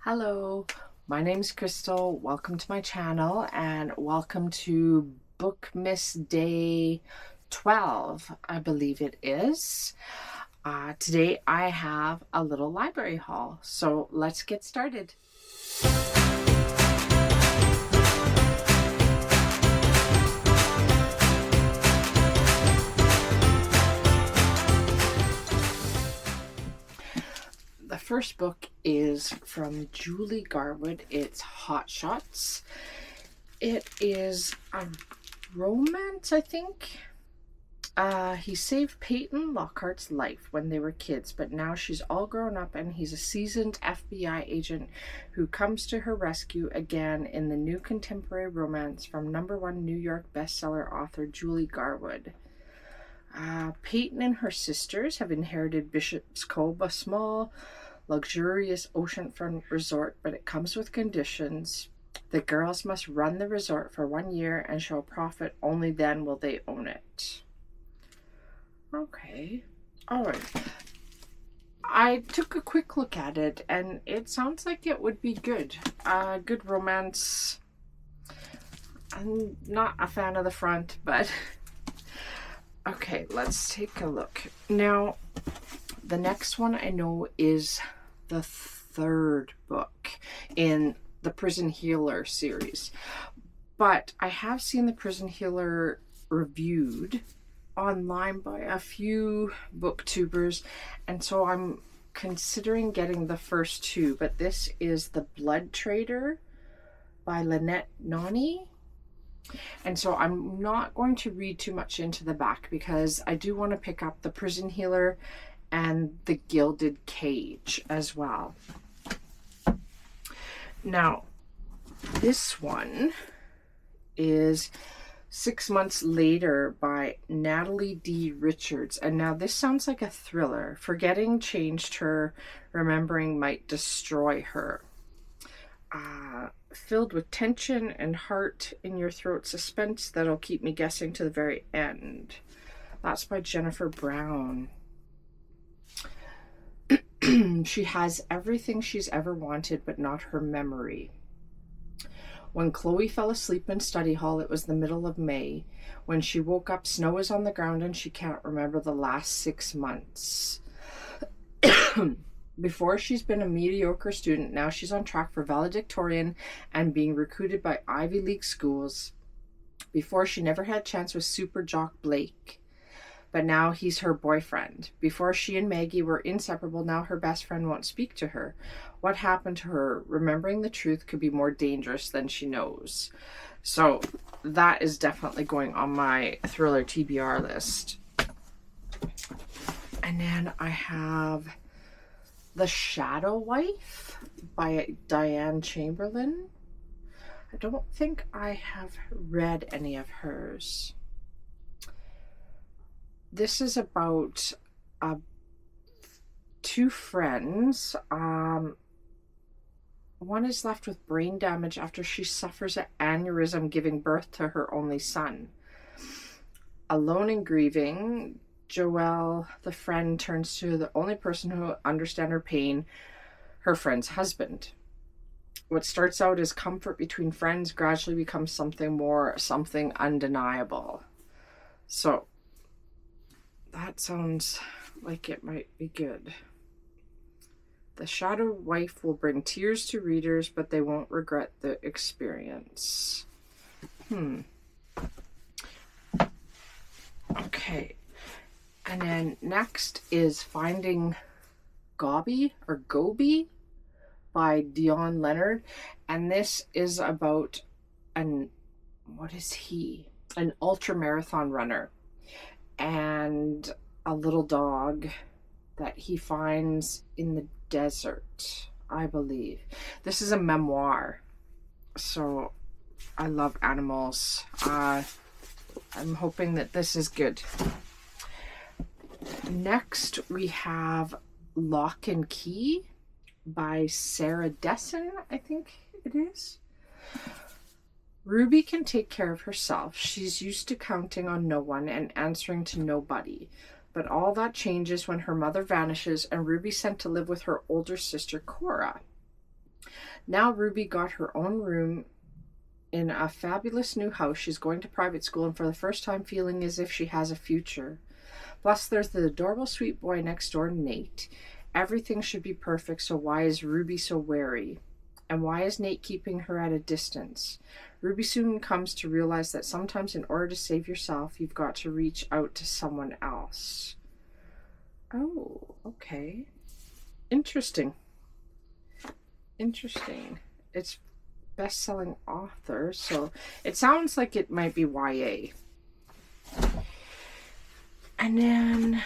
Hello, my name's Crystal. Welcome to my channel and welcome to Bookmas Day 12, I believe it is. Today I have a little library haul, so let's get started. The first book is from Julie Garwood. It's Hot Shots. It is a romance, I think. He saved Peyton Lockhart's life when they were kids, but now she's all grown up and he's a seasoned FBI agent who comes to her rescue again in the new contemporary romance from '1 New York bestseller author Julie Garwood. Peyton and her sisters have inherited Bishop's Cove, a small, luxurious oceanfront resort, but it comes with conditions. The girls must run the resort for 1 year and show a profit. Only then will they own it. Okay. All right. I took a quick look at it and it sounds like it would be good. Good romance. I'm not a fan of the front, but okay, let's take a look. Now, the next one I know is the third book in the Prison Healer series, but I have seen the Prison Healer reviewed online by a few booktubers, and so I'm considering getting the first two. But this is The Blood Trader by Lynette Noni, and so I'm not going to read too much into the back because I do want to pick up The Prison Healer and The Gilded Cage as well. Now, this one is 6 Months Later by Natalie D. Richards. And now this sounds like a thriller. Forgetting changed her, remembering might destroy her. Filled with tension and heart in your throat suspense that'll keep me guessing to the very end. That's by Jennifer Brown. She has everything she's ever wanted, but not her memory. When Chloe fell asleep in study hall, it was the middle of May. When she woke up, snow is on the ground and she can't remember the last 6 months. Before she's been a mediocre student, now she's on track for valedictorian and being recruited by Ivy League schools. Before, she never had a chance with super jock Blake, but now he's her boyfriend. Before, she and Maggie were inseparable, now her best friend won't speak to her. What happened to her? Remembering the truth could be more dangerous than she knows. So that is definitely going on my thriller TBR list. And then I have The Shadow Wife by Diane Chamberlain. I don't think I have read any of hers. This is about two friends. One is left with brain damage after she suffers an aneurysm giving birth to her only son. Alone and grieving, Joelle, the friend, turns to the only person who understands her pain, her friend's husband. What starts out as comfort between friends gradually becomes something more, something undeniable. So that sounds like it might be good. The Shadow Wife will bring tears to readers, but they won't regret the experience. Okay. And then next is Finding Gobi by Dion Leonard. And this is about an ultra marathon runner and a little dog that he finds in the desert, I believe. This is a memoir, so I love animals. I'm hoping that this is good. Next, we have Lock and Key by Sarah Dessen, I think it is. Ruby can take care of herself. She's used to counting on no one and answering to nobody. But all that changes when her mother vanishes and Ruby's sent to live with her older sister, Cora. Now Ruby got her own room in a fabulous new house. She's going to private school and for the first time feeling as if she has a future. Plus, there's the adorable sweet boy next door, Nate. Everything should be perfect, so why is Ruby so wary? And why is Nate keeping her at a distance? Ruby soon comes to realize that sometimes in order to save yourself, you've got to reach out to someone else. Oh, okay. Interesting. Interesting. It's best-selling author, so it sounds like it might be YA. And then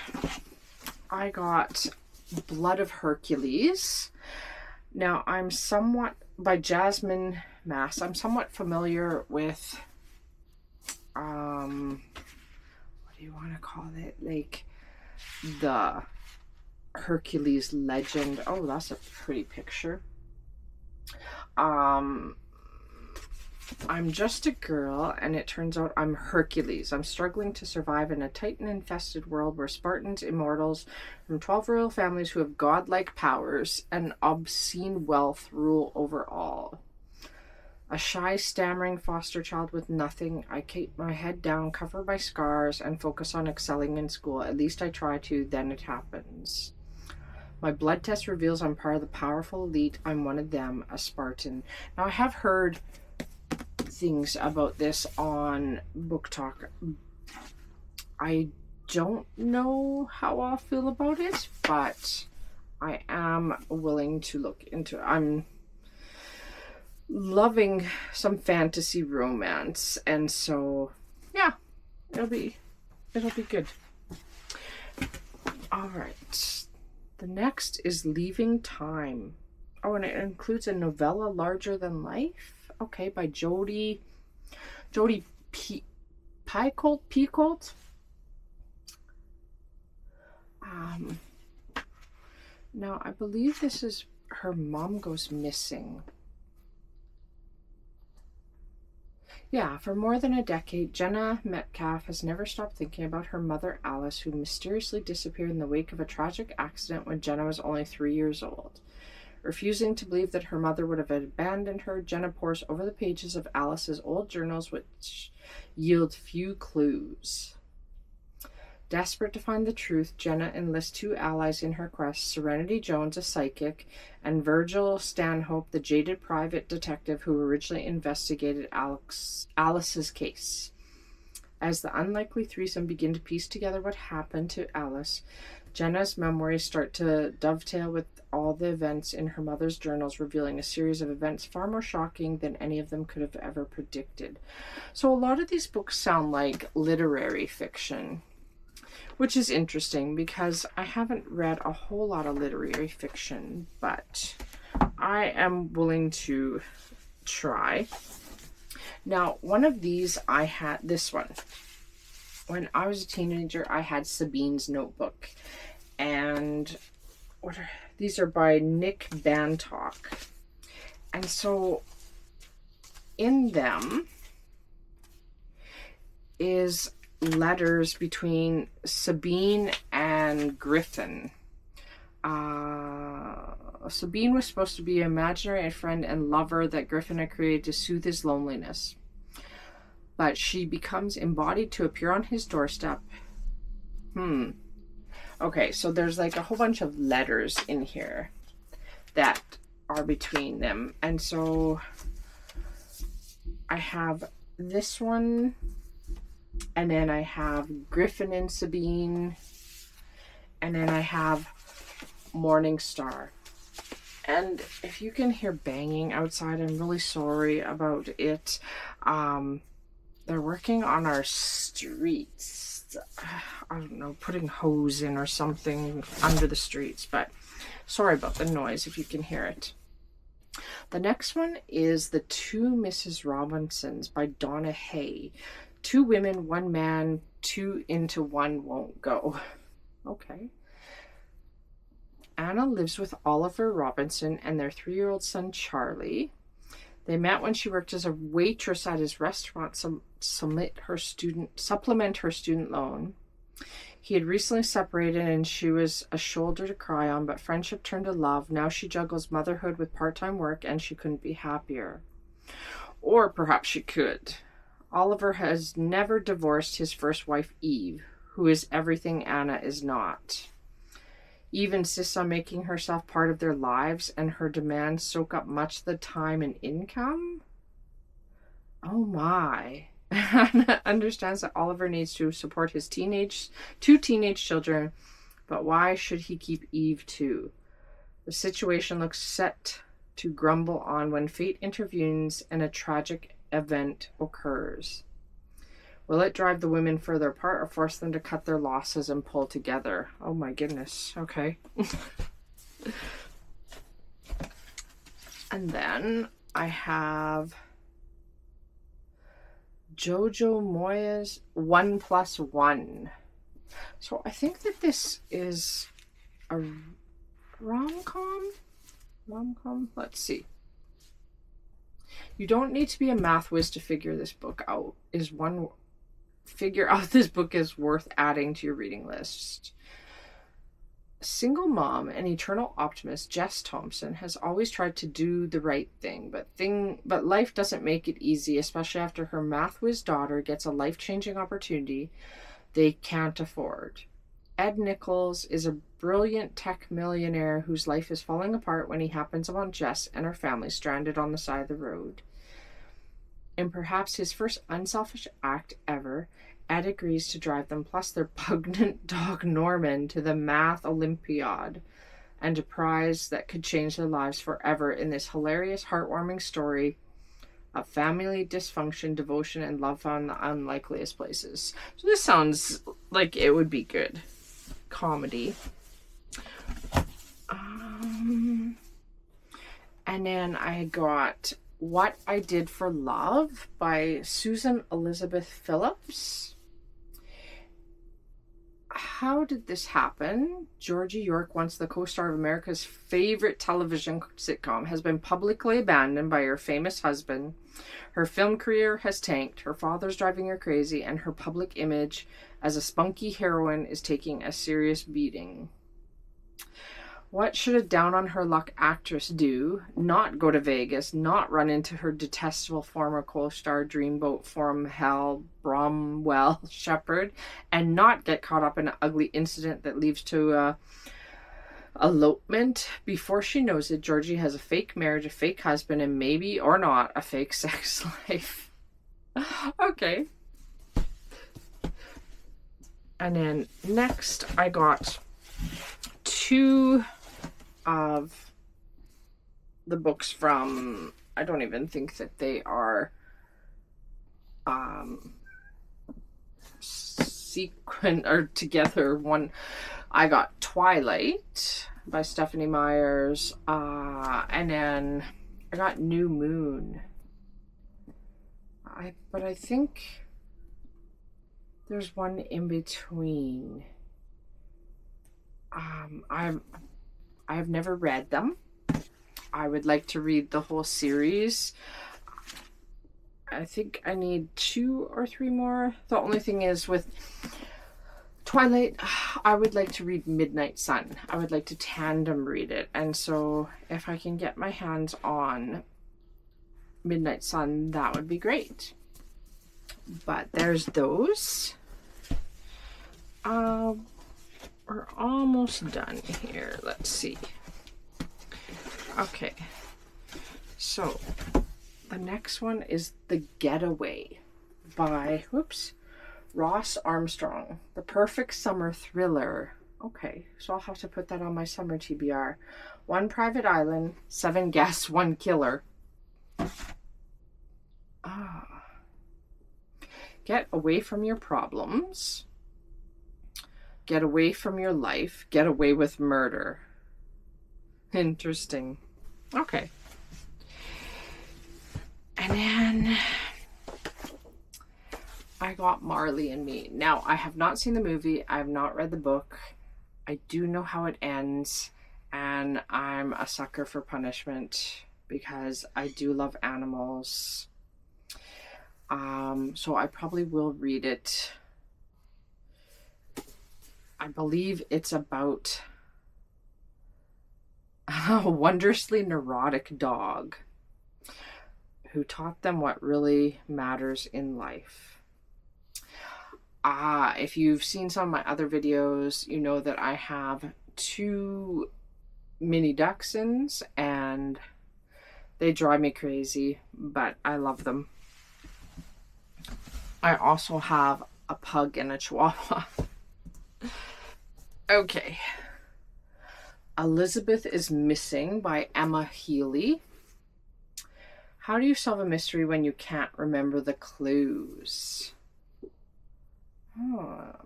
I got Blood of Hercules. Now, I'm somewhat, by Jasmine Mass, I'm somewhat familiar with, what do you want to call it? Like, the Hercules legend. Oh, that's a pretty picture. I'm just a girl, and it turns out I'm Hercules. I'm struggling to survive in a Titan-infested world where Spartans, immortals from 12 royal families who have godlike powers and obscene wealth rule over all. A shy, stammering foster child with nothing, I keep my head down, cover my scars, and focus on excelling in school. At least I try to, then it happens. My blood test reveals I'm part of the powerful elite. I'm one of them, a Spartan. Now, I have heard things about this on Book Talk. I don't know how I'll feel about it, but I am willing to look into it. I'm loving some fantasy romance, and so yeah, it'll be good. All right, the next is Leaving Time. Oh, and it includes a novella larger than life. Okay, by Jodi Picoult. Now I believe this is her mom goes missing. Yeah, for more than a decade, Jenna Metcalf has never stopped thinking about her mother Alice, who mysteriously disappeared in the wake of a tragic accident when Jenna was only 3 years old. Refusing to believe that her mother would have abandoned her, Jenna pores over the pages of Alice's old journals, which yield few clues. Desperate to find the truth, Jenna enlists 2 allies in her quest, Serenity Jones, a psychic, and Virgil Stanhope, the jaded private detective who originally investigated Alice's case. As the unlikely threesome begin to piece together what happened to Alice, Jenna's memories start to dovetail with all the events in her mother's journals, revealing a series of events far more shocking than any of them could have ever predicted. So a lot of these books sound like literary fiction, which is interesting because I haven't read a whole lot of literary fiction, but I am willing to try. Now, one of these, I had this one. When I was a teenager, I had Sabine's Notebook. And these are by Nick Bantock. And so in them is letters between Sabine and Griffin. Sabine was supposed to be an imaginary friend and lover that Griffin had created to soothe his loneliness. But she becomes embodied to appear on his doorstep. Okay, so there's like a whole bunch of letters in here that are between them. And so I have this one, and then I have Griffin and Sabine, and then I have Morning Star. And if you can hear banging outside, I'm really sorry about it. They're working on our streets. I don't know, putting hose in or something under the streets, but sorry about the noise if you can hear it. The next one is The Two Mrs. Robinsons by Donna Hay. 2 women, 1 man, 2 into 1 won't go. Okay. Anna lives with Oliver Robinson and their 3-year-old son, Charlie. They met when she worked as a waitress at his restaurant to supplement her student loan. He had recently separated and she was a shoulder to cry on, but friendship turned to love. Now she juggles motherhood with part-time work and she couldn't be happier. Or perhaps she could. Oliver has never divorced his first wife, Eve, who is everything Anna is not. Eve insists on making herself part of their lives, and her demands soak up much of the time and income. Oh my. Anna understands that Oliver needs to support his two teenage children, but why should he keep Eve too? The situation looks set to grumble on when fate intervenes and a tragic event occurs. Will it drive the women further apart or force them to cut their losses and pull together? Oh my goodness. Okay. And then I have Jojo Moyes 1+1. So I think that this is a rom-com. Let's see. You don't need to be a math whiz to figure this book out. Figure out this book is worth adding to your reading list. Single mom and eternal optimist Jess Thompson has always tried to do the right thing, but life doesn't make it easy, especially after her math whiz daughter gets a life-changing opportunity they can't afford. Ed Nichols is a brilliant tech millionaire whose life is falling apart when he happens upon Jess and her family stranded on the side of the road. In perhaps his first unselfish act ever, Ed agrees to drive them plus their pungent dog Norman to the Math Olympiad and a prize that could change their lives forever in this hilarious, heartwarming story of family dysfunction, devotion, and love found in the unlikeliest places. So this sounds like it would be good. Comedy. And then I got What I Did for Love by Susan Elizabeth Phillips. How did this happen? Georgie York, once the co-star of America's favorite television sitcom, has been publicly abandoned by her famous husband. Her film career has tanked, her father's driving her crazy, and her public image as a spunky heroine is taking a serious beating. What should a down-on-her-luck actress do? Not go to Vegas, not run into her detestable former co-star dreamboat from hell, Bromwell Shepherd, and not get caught up in an ugly incident that leads to elopement. Before she knows it, Georgie has a fake marriage, a fake husband, and maybe, or not, a fake sex life. Okay. And then next I got two of the books from, I don't even think that they are sequent or together. One, I got Twilight by Stephanie Myers, and then I got New Moon. But I think there's one in between. I've never read them. I would like to read the whole series. I think I need 2 or 3 more. The only thing is with Twilight, I would like to read Midnight Sun. I would like to tandem read it. And so if I can get my hands on Midnight Sun, that would be great. But there's those. We're almost done here. Let's see. Okay. So, the next one is The Getaway by, Ross Armstrong. The perfect summer thriller. Okay, so I'll have to put that on my summer TBR. 1 private island, 7 guests, 1 killer. Get away from your problems. Get away from your life. Get away with murder. Interesting. Okay. And then I got Marley and Me. Now, I have not seen the movie. I have not read the book. I do know how it ends. And I'm a sucker for punishment because I do love animals. So I probably will read it I believe it's about a wondrously neurotic dog who taught them what really matters in life. If you've seen some of my other videos, you know that I have 2 mini dachshunds and they drive me crazy, but I love them. I also have a pug and a chihuahua. Okay. Elizabeth is Missing by Emma Healy. How do you solve a mystery when you can't remember the clues?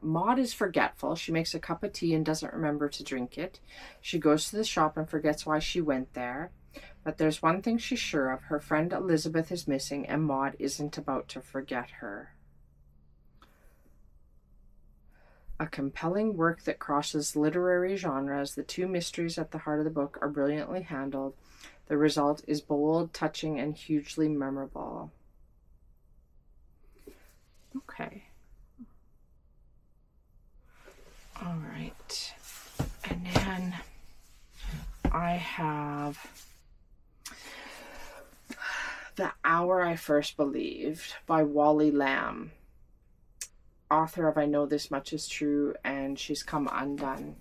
Maud is forgetful. She makes a cup of tea and doesn't remember to drink it. She goes to the shop and forgets why she went there. But there's one thing she's sure of. Her friend Elizabeth is missing and Maud isn't about to forget her. A compelling work that crosses literary genres, the 2 mysteries at the heart of the book are brilliantly handled. The result is bold, touching, and hugely memorable. Okay. All right. And then I have The Hour I First Believed by Wally Lamb, author of I Know This Much Is True and She's Come Undone.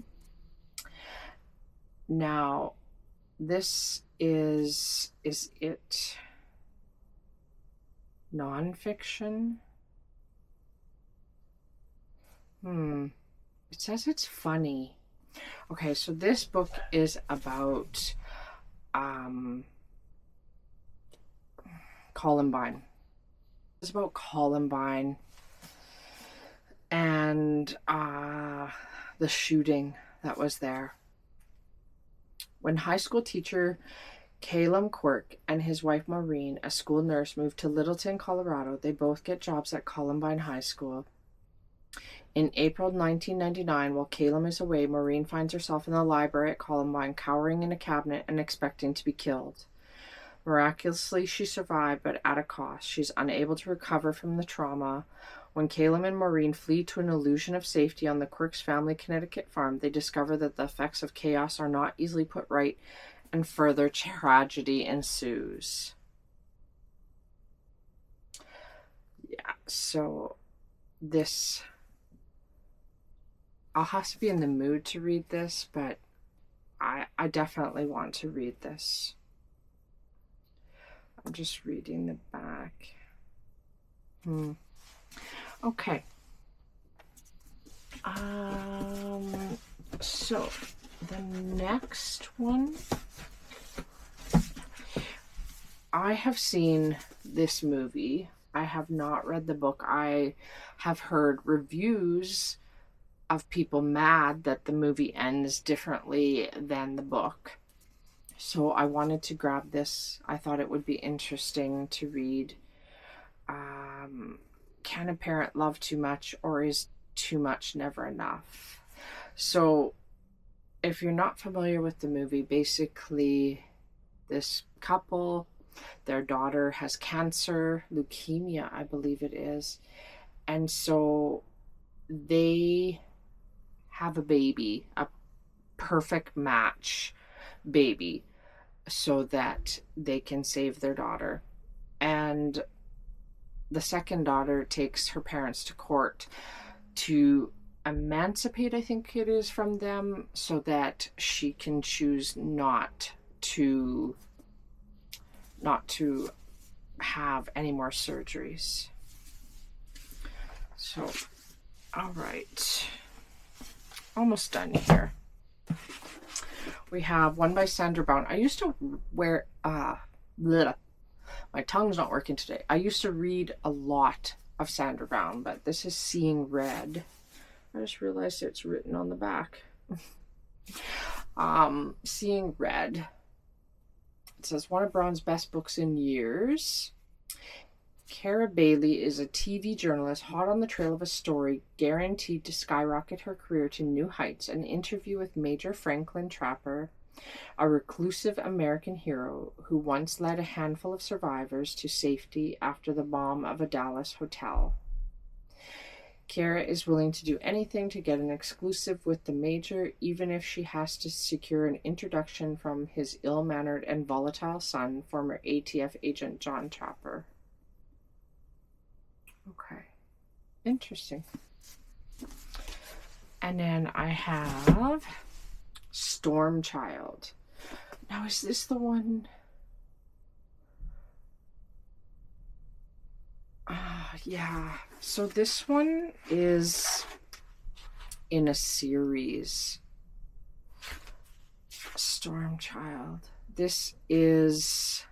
Now, this is it nonfiction? It says it's funny. Okay, so this book is about Columbine. It's about Columbine and the shooting that was there. When high school teacher Caleb Quirk and his wife Maureen, a school nurse, moved to Littleton, Colorado, they both get jobs at Columbine High School. In April 1999, while Caleb is away, Maureen finds herself in the library at Columbine, cowering in a cabinet and expecting to be killed. Miraculously, she survived, but at a cost. She's unable to recover from the trauma. When Caleb and Maureen flee to an illusion of safety on the Quirks family Connecticut farm, they discover that the effects of chaos are not easily put right, and further tragedy ensues. Yeah, so this... I'll have to be in the mood to read this, but I definitely want to read this. I'm just reading the back. Okay. So the next one, I have seen this movie. I have not read the book. I have heard reviews of people mad that the movie ends differently than the book. So I wanted to grab this. I thought it would be interesting to read. Can a parent love too much, or is too much never enough? So if you're not familiar with the movie, basically this couple, their daughter has cancer, leukemia, I believe it is. And so they have a baby, a perfect match baby, so that they can save their daughter. And the second daughter takes her parents to court to emancipate, I think it is, from them, so that she can choose not to have any more surgeries. So, all right. Almost done here. We have one by Sandra Brown. I used to wear, my tongue's not working today. I used to read a lot of Sandra Brown, but this is Seeing Red. I just realized it's written on the back. Seeing Red. It says, one of Brown's best books in years. Cara Bailey is a TV journalist hot on the trail of a story guaranteed to skyrocket her career to new heights. An interview with Major Franklin Trapper, a reclusive American hero who once led a handful of survivors to safety after the bomb of a Dallas hotel. Kiara is willing to do anything to get an exclusive with the Major, even if she has to secure an introduction from his ill-mannered and volatile son, former ATF agent John Chopper. Okay. Interesting. And then I have Stormchild. Now, is this the one? Yeah. So this one is in a series. Stormchild. This is...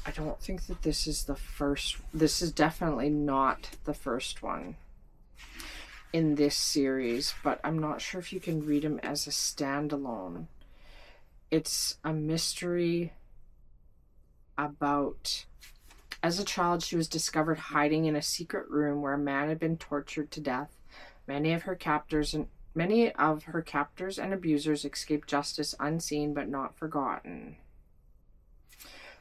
I don't think that this is the first. This is definitely not the first one in this series, but I'm not sure if you can read them as a standalone. It's a mystery about, as a child, she was discovered hiding in a secret room where a man had been tortured to death. Many of her captors and abusers escaped justice unseen but not forgotten.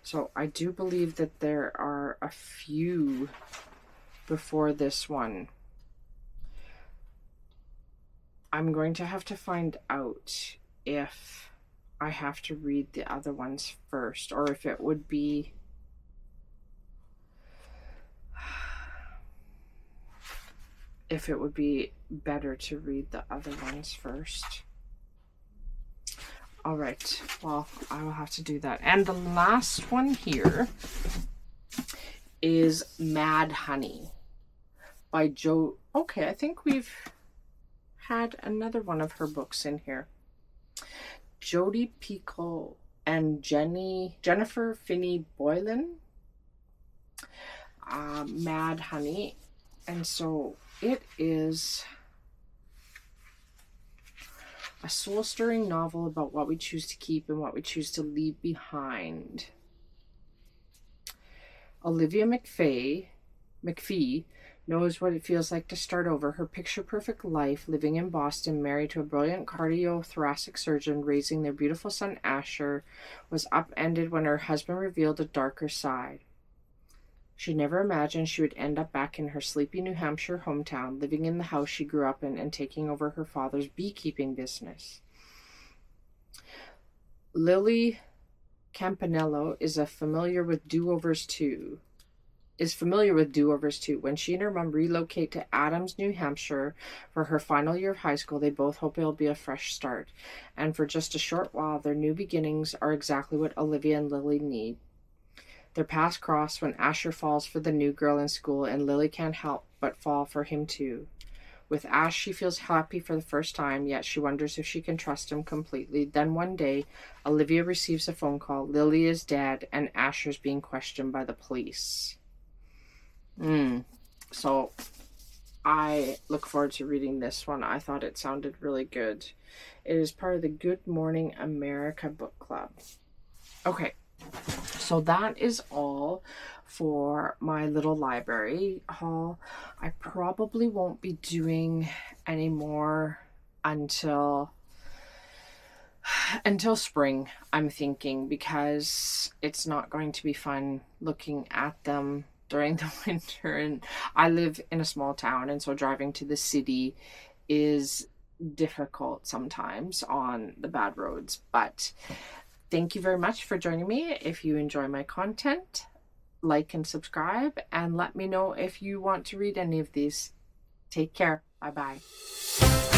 So I do believe that there are a few before this one. I'm going to have to find out if I have to read the other ones first, or if it would be better to read the other ones first. All right, well, I will have to do that. And the last one here is Mad Honey by Jo. Okay, I think we've had another one of her books in here. Jodi Picoult and Jennifer Finney Boylan. Mad Honey. And so it is a soul-stirring novel about what we choose to keep and what we choose to leave behind. Olivia McPhee knows what it feels like to start over. Her picture-perfect life, living in Boston, married to a brilliant cardiothoracic surgeon, raising their beautiful son Asher, was upended when her husband revealed a darker side. She never imagined she would end up back in her sleepy New Hampshire hometown, living in the house she grew up in and taking over her father's beekeeping business. Lily Campanello is familiar with do-overs too. When she and her mom relocate to Adams, New Hampshire for her final year of high school, they both hope it'll be a fresh start. And for just a short while, their new beginnings are exactly what Olivia and Lily need. Their paths cross when Asher falls for the new girl in school, and Lily can't help but fall for him too. With Ash, she feels happy for the first time, yet she wonders if she can trust him completely. Then one day, Olivia receives a phone call. Lily is dead, and Asher's being questioned by the police. So I look forward to reading this one. I thought it sounded really good. It is part of the Good Morning America book club. Okay. So that is all for my little library haul. I probably won't be doing any more until spring, I'm thinking, because it's not going to be fun looking at them during the winter. And I live in a small town, and so driving to the city is difficult sometimes on the bad roads. But thank you very much for joining me. If you enjoy my content, like and subscribe, and let me know if you want to read any of these. Take care. Bye-bye.